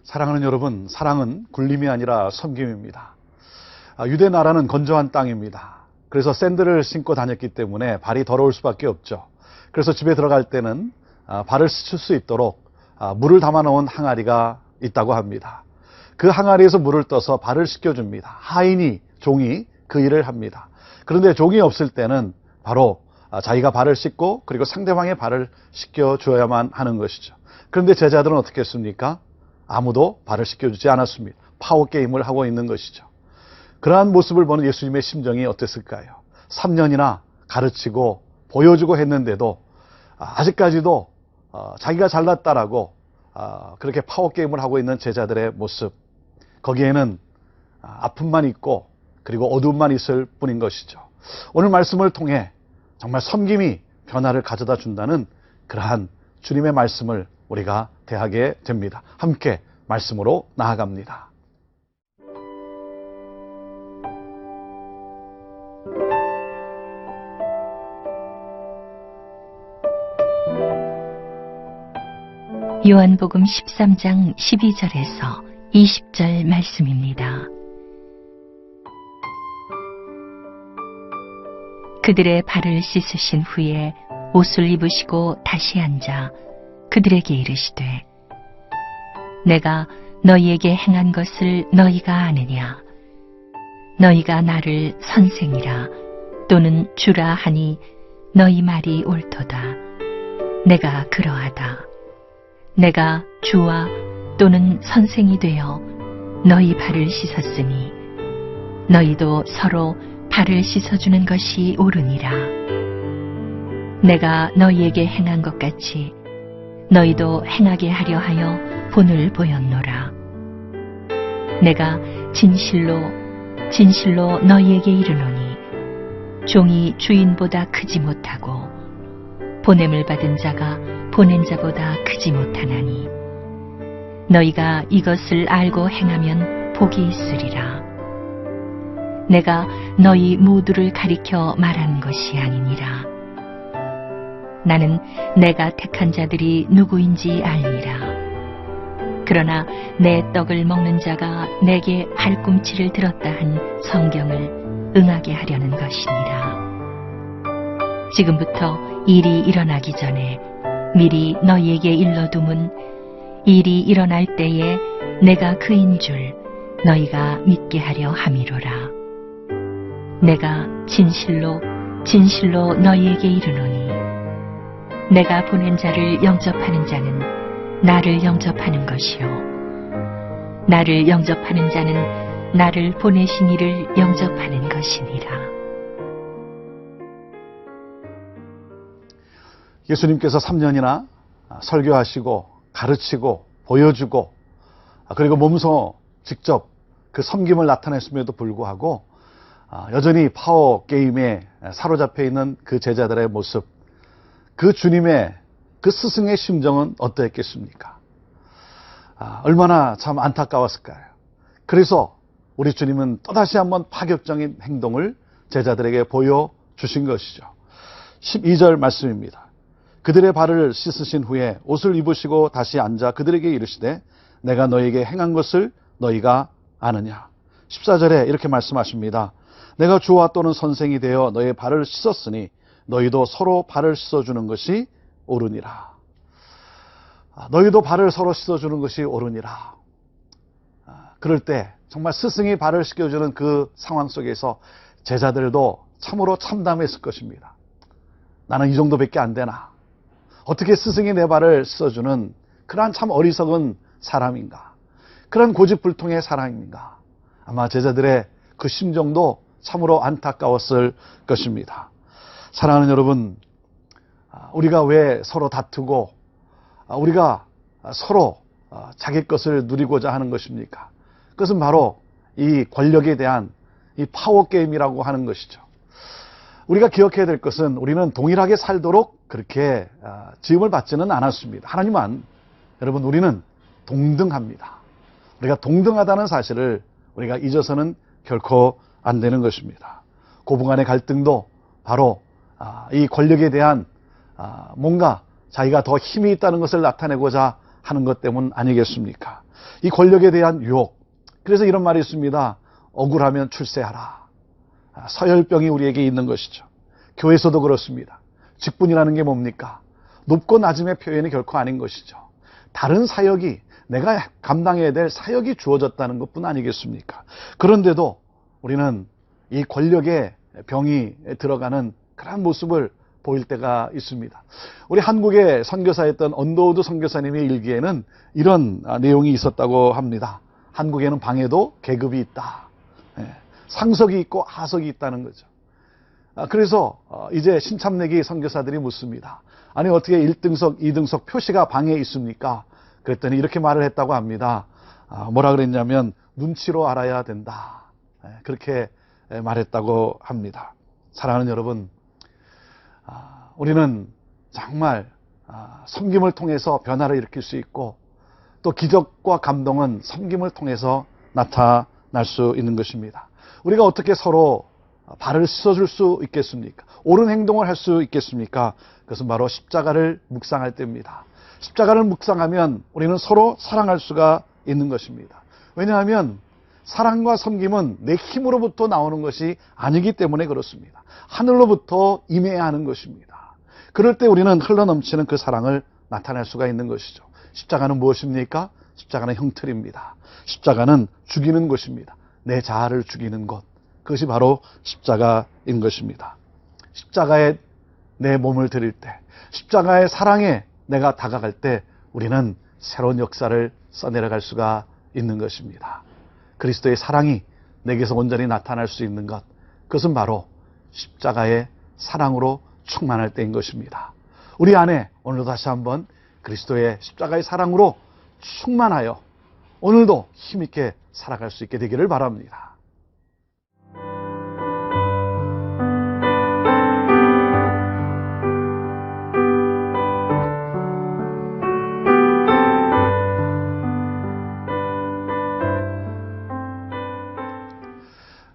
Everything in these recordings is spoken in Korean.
사랑하는 여러분, 사랑은 굴림이 아니라 섬김입니다. 유대 나라는 건조한 땅입니다. 그래서 샌들을 신고 다녔기 때문에 발이 더러울 수밖에 없죠. 그래서 집에 들어갈 때는 발을 씻을 수 있도록 물을 담아 놓은 항아리가 있다고 합니다. 그 항아리에서 물을 떠서 발을 씻겨줍니다. 하인이, 종이 그 일을 합니다. 그런데 종이 없을 때는 바로 자기가 발을 씻고 그리고 상대방의 발을 씻겨줘야만 하는 것이죠. 그런데 제자들은 어떻게 했습니까? 아무도 발을 씻겨주지 않았습니다. 파워게임을 하고 있는 것이죠. 그러한 모습을 보는 예수님의 심정이 어땠을까요? 3년이나 가르치고 보여주고 했는데도 아직까지도 자기가 잘났다라고 그렇게 파워게임을 하고 있는 제자들의 모습, 거기에는 아픔만 있고 그리고 어두움만 있을 뿐인 것이죠. 오늘 말씀을 통해 정말 섬김이 변화를 가져다 준다는 그러한 주님의 말씀을 우리가 대하게 됩니다. 함께 말씀으로 나아갑니다. 요한복음 13장 12절에서 20절 말씀입니다. 그들의 발을 씻으신 후에 옷을 입으시고 다시 앉아 그들에게 이르시되 내가 너희에게 행한 것을 너희가 아느냐? 너희가 나를 선생이라 또는 주라 하니 너희 말이 옳도다. 내가 그러하다. 내가 주와 또는 선생이 되어 너희 발을 씻었으니 너희도 서로 발을 씻어주는 것이 옳으니라. 내가 너희에게 행한 것 같이 너희도 행하게 하려 하여 본을 보였노라. 내가 진실로 진실로 너희에게 이르노니 종이 주인보다 크지 못하고 보냄을 받은 자가 보낸 자보다 크지 못하나니 너희가 이것을 알고 행하면 복이 있으리라. 내가 너희 모두를 가리켜 말한 것이 아니니라. 나는 내가 택한 자들이 누구인지 알리라. 그러나 내 떡을 먹는 자가 내게 발꿈치를 들었다 한 성경을 응하게 하려는 것이니라. 지금부터 일이 일어나기 전에 미리 너희에게 일러둠은 일이 일어날 때에 내가 그인 줄 너희가 믿게 하려 함이로라. 내가 진실로 진실로 너희에게 이르노니 내가 보낸 자를 영접하는 자는 나를 영접하는 것이요 나를 영접하는 자는 나를 보내신 이를 영접하는 것이니라. 예수님께서 3년이나 설교하시고 가르치고 보여주고 그리고 몸소 직접 그 섬김을 나타냈음에도 불구하고 여전히 파워 게임에 사로잡혀 있는 그 제자들의 모습, 그 주님의 그 스승의 심정은 어떠했겠습니까? 얼마나 참 안타까웠을까요? 그래서 우리 주님은 또다시 한번 파격적인 행동을 제자들에게 보여주신 것이죠. 12절 말씀입니다. 그들의 발을 씻으신 후에 옷을 입으시고 다시 앉아 그들에게 이르시되 내가 너희에게 행한 것을 너희가 아느냐? 14절에 이렇게 말씀하십니다. 내가 주와 또는 선생이 되어 너희의 발을 씻었으니 너희도 서로 발을 씻어주는 것이 옳으니라. 너희도 발을 서로 씻어주는 것이 옳으니라. 그럴 때 정말 스승이 발을 씻겨주는 그 상황 속에서 제자들도 참으로 참담했을 것입니다. 나는 이 정도밖에 안 되나? 어떻게 스승이 내 발을 씻어주는 그러한 참 어리석은 사람인가? 그런 고집불통의 사람인가? 아마 제자들의 그 심정도 참으로 안타까웠을 것입니다. 사랑하는 여러분, 우리가 왜 서로 다투고 우리가 서로 자기 것을 누리고자 하는 것입니까? 그것은 바로 이 권력에 대한 이 파워 게임이라고 하는 것이죠. 우리가 기억해야 될 것은 우리는 동일하게 살도록 그렇게 지음을 받지는 않았습니다. 하나님은 여러분 우리는 동등합니다. 우리가 동등하다는 사실을 우리가 잊어서는 결코 안 되는 것입니다. 고부간의 갈등도 바로 이 권력에 대한 뭔가 자기가 더 힘이 있다는 것을 나타내고자 하는 것 때문 아니겠습니까? 이 권력에 대한 유혹. 그래서 이런 말이 있습니다. 억울하면 출세하라. 서열병이 우리에게 있는 것이죠. 교회에서도 그렇습니다. 직분이라는 게 뭡니까? 높고 낮음의 표현이 결코 아닌 것이죠. 다른 사역이 내가 감당해야 될 사역이 주어졌다는 것뿐 아니겠습니까? 그런데도 우리는 이 권력의 병이 들어가는 그런 모습을 보일 때가 있습니다. 우리 한국의 선교사였던 언더우드 선교사님의 일기에는 이런 내용이 있었다고 합니다. 한국에는 방에도 계급이 있다. 상석이 있고 하석이 있다는 거죠. 그래서 이제 신참내기 선교사들이 묻습니다. 아니 어떻게 1등석, 2등석 표시가 방에 있습니까? 그랬더니 이렇게 말을 했다고 합니다. 뭐라 그랬냐면 눈치로 알아야 된다. 그렇게 말했다고 합니다. 사랑하는 여러분, 우리는 정말 섬김을 통해서 변화를 일으킬 수 있고 또 기적과 감동은 섬김을 통해서 나타날 수 있는 것입니다. 우리가 어떻게 서로 발을 씻어줄 수 있겠습니까? 옳은 행동을 할 수 있겠습니까? 그것은 바로 십자가를 묵상할 때입니다. 십자가를 묵상하면 우리는 서로 사랑할 수가 있는 것입니다. 왜냐하면 사랑과 섬김은 내 힘으로부터 나오는 것이 아니기 때문에 그렇습니다. 하늘로부터 임해야 하는 것입니다. 그럴 때 우리는 흘러넘치는 그 사랑을 나타낼 수가 있는 것이죠. 십자가는 무엇입니까? 십자가는 형틀입니다. 십자가는 죽이는 것입니다. 내 자아를 죽이는 것. 그것이 바로 십자가인 것입니다. 십자가에 내 몸을 드릴 때, 십자가의 사랑에 내가 다가갈 때 우리는 새로운 역사를 써내려갈 수가 있는 것입니다. 그리스도의 사랑이 내게서 온전히 나타날 수 있는 것, 그것은 바로 십자가의 사랑으로 충만할 때인 것입니다. 우리 안에 오늘도 다시 한번 그리스도의 십자가의 사랑으로 충만하여 오늘도 힘있게 살아갈 수 있게 되기를 바랍니다.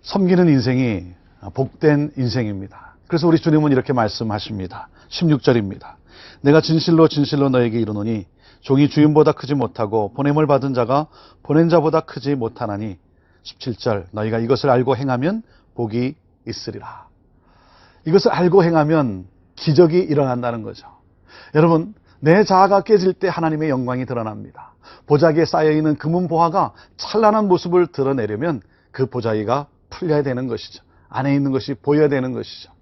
섬기는 인생이 복된 인생입니다. 그래서 우리 주님은 이렇게 말씀하십니다. 16절입니다. 내가 진실로 진실로 너에게 이르노니 종이 주인보다 크지 못하고 보냄을 받은 자가 보낸 자보다 크지 못하나니 17절 너희가 이것을 알고 행하면 복이 있으리라. 이것을 알고 행하면 기적이 일어난다는 거죠. 여러분, 내 자아가 깨질 때 하나님의 영광이 드러납니다. 보자기에 쌓여있는 금은 보화가 찬란한 모습을 드러내려면 그 보자기가 풀려야 되는 것이죠. 안에 있는 것이 보여야 되는 것이죠.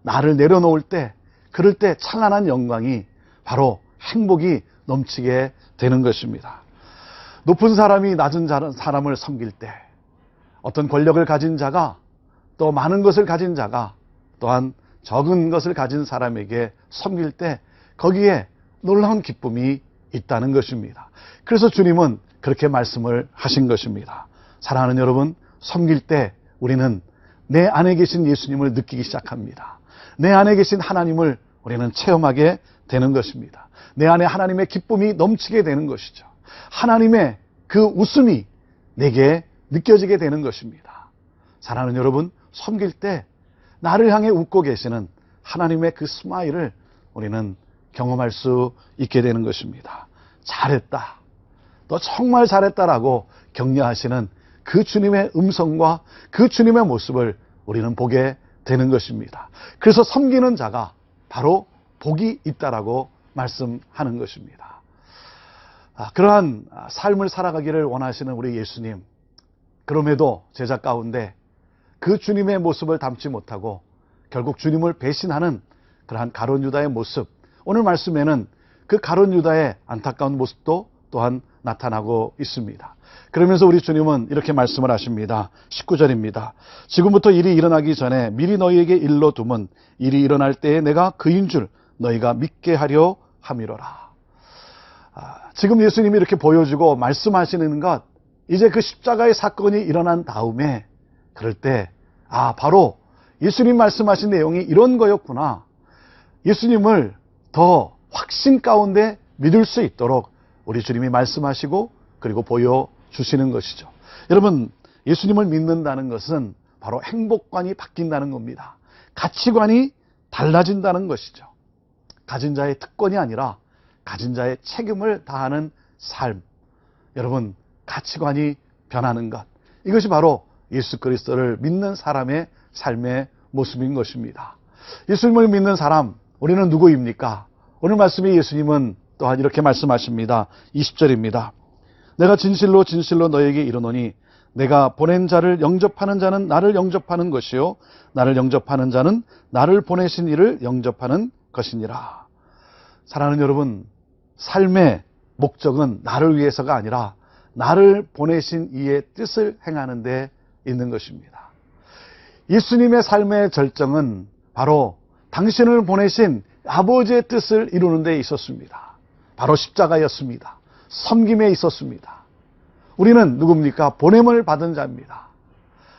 나를 내려놓을 때, 그럴 때 찬란한 영광이 바로 행복이 넘치게 되는 것입니다. 높은 사람이 낮은 사람을 섬길 때, 어떤 권력을 가진 자가 또 많은 것을 가진 자가 또한 적은 것을 가진 사람에게 섬길 때 거기에 놀라운 기쁨이 있다는 것입니다. 그래서 주님은 그렇게 말씀을 하신 것입니다. 사랑하는 여러분, 섬길 때 우리는 내 안에 계신 예수님을 느끼기 시작합니다. 내 안에 계신 하나님을 우리는 체험하게 되는 것입니다. 내 안에 하나님의 기쁨이 넘치게 되는 것이죠. 하나님의 그 웃음이 내게 느껴지게 되는 것입니다. 사랑하는 여러분, 섬길 때 나를 향해 웃고 계시는 하나님의 그 스마일을 우리는 경험할 수 있게 되는 것입니다. 잘했다. 너 정말 잘했다라고 격려하시는 그 주님의 음성과 그 주님의 모습을 우리는 보게 되는 것입니다. 그래서 섬기는 자가 바로 복이 있다라고 말씀하는 것입니다. 그러한 삶을 살아가기를 원하시는 우리 예수님, 그럼에도 제자 가운데 그 주님의 모습을 담지 못하고 결국 주님을 배신하는 그러한 가룟 유다의 모습, 오늘 말씀에는 그 가룟 유다의 안타까운 모습도 또한 나타나고 있습니다. 그러면서 우리 주님은 이렇게 말씀을 하십니다. 19절입니다. 지금부터 일이 일어나기 전에 미리 너희에게 일러두면 일이 일어날 때에 내가 그인 줄 너희가 믿게 하려 함이로라. 지금 예수님이 이렇게 보여주고 말씀하시는 것, 이제 그 십자가의 사건이 일어난 다음에 그럴 때 바로 예수님 말씀하신 내용이 이런 거였구나. 예수님을 더 확신 가운데 믿을 수 있도록 우리 주님이 말씀하시고 그리고 보여주시는 것이죠. 여러분, 예수님을 믿는다는 것은 바로 행복관이 바뀐다는 겁니다. 가치관이 달라진다는 것이죠. 가진 자의 특권이 아니라 가진 자의 책임을 다하는 삶. 여러분, 가치관이 변하는 것. 이것이 바로 예수 그리스도를 믿는 사람의 삶의 모습인 것입니다. 예수님을 믿는 사람, 우리는 누구입니까? 오늘 말씀에 예수님은 또한 이렇게 말씀하십니다. 20절입니다. 내가 진실로 진실로 너에게 이르노니 내가 보낸 자를 영접하는 자는 나를 영접하는 것이요 나를 영접하는 자는 나를 보내신 이를 영접하는 것이니라. 사랑하는 여러분, 삶의 목적은 나를 위해서가 아니라 나를 보내신 이의 뜻을 행하는 데 있는 것입니다. 예수님의 삶의 절정은 바로 당신을 보내신 아버지의 뜻을 이루는 데 있었습니다. 바로 십자가였습니다. 섬김에 있었습니다. 우리는 누굽니까? 보냄을 받은 자입니다.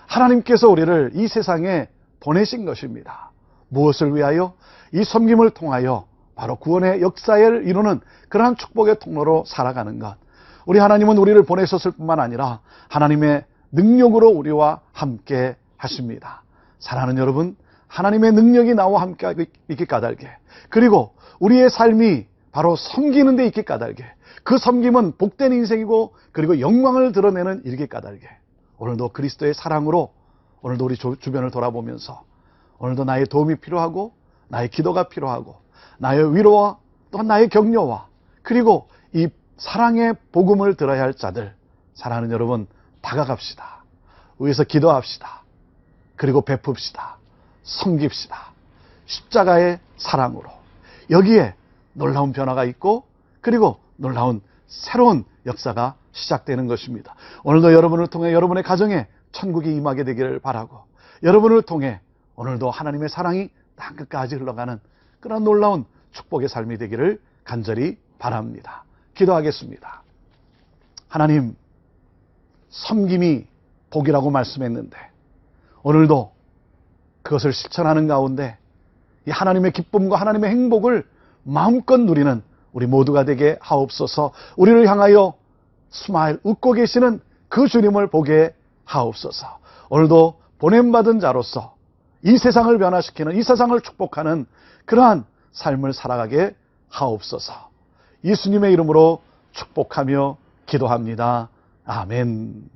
하나님께서 우리를 이 세상에 보내신 것입니다. 무엇을 위하여? 이 섬김을 통하여 바로 구원의 역사를 이루는 그러한 축복의 통로로 살아가는 것. 우리 하나님은 우리를 보내셨을 뿐만 아니라 하나님의 능력으로 우리와 함께 하십니다. 사랑하는 여러분, 하나님의 능력이 나와 함께 있기 까닭에, 그리고 우리의 삶이 바로 섬기는 데 있기 까닭에, 그 섬김은 복된 인생이고 그리고 영광을 드러내는 일이기 까닭에, 오늘도 그리스도의 사랑으로 오늘도 우리 주변을 돌아보면서 오늘도 나의 도움이 필요하고 나의 기도가 필요하고 나의 위로와 또한 나의 격려와 그리고 이 사랑의 복음을 들어야 할 자들, 사랑하는 여러분, 다가갑시다. 위에서 기도합시다. 그리고 베풉시다. 섬깁시다. 십자가의 사랑으로. 여기에 놀라운 변화가 있고 그리고 놀라운 새로운 역사가 시작되는 것입니다. 오늘도 여러분을 통해 여러분의 가정에 천국이 임하게 되기를 바라고, 여러분을 통해 오늘도 하나님의 사랑이 땅끝까지 흘러가는 그런 놀라운 축복의 삶이 되기를 간절히 바랍니다. 기도하겠습니다. 하나님, 섬김이 복이라고 말씀했는데 오늘도 그것을 실천하는 가운데 이 하나님의 기쁨과 하나님의 행복을 마음껏 누리는 우리 모두가 되게 하옵소서. 우리를 향하여 스마일 웃고 계시는 그 주님을 보게 하옵소서. 오늘도 보냄받은 자로서 이 세상을 변화시키는, 이 세상을 축복하는 그러한 삶을 살아가게 하옵소서. 예수님의 이름으로 축복하며 기도합니다. 아멘.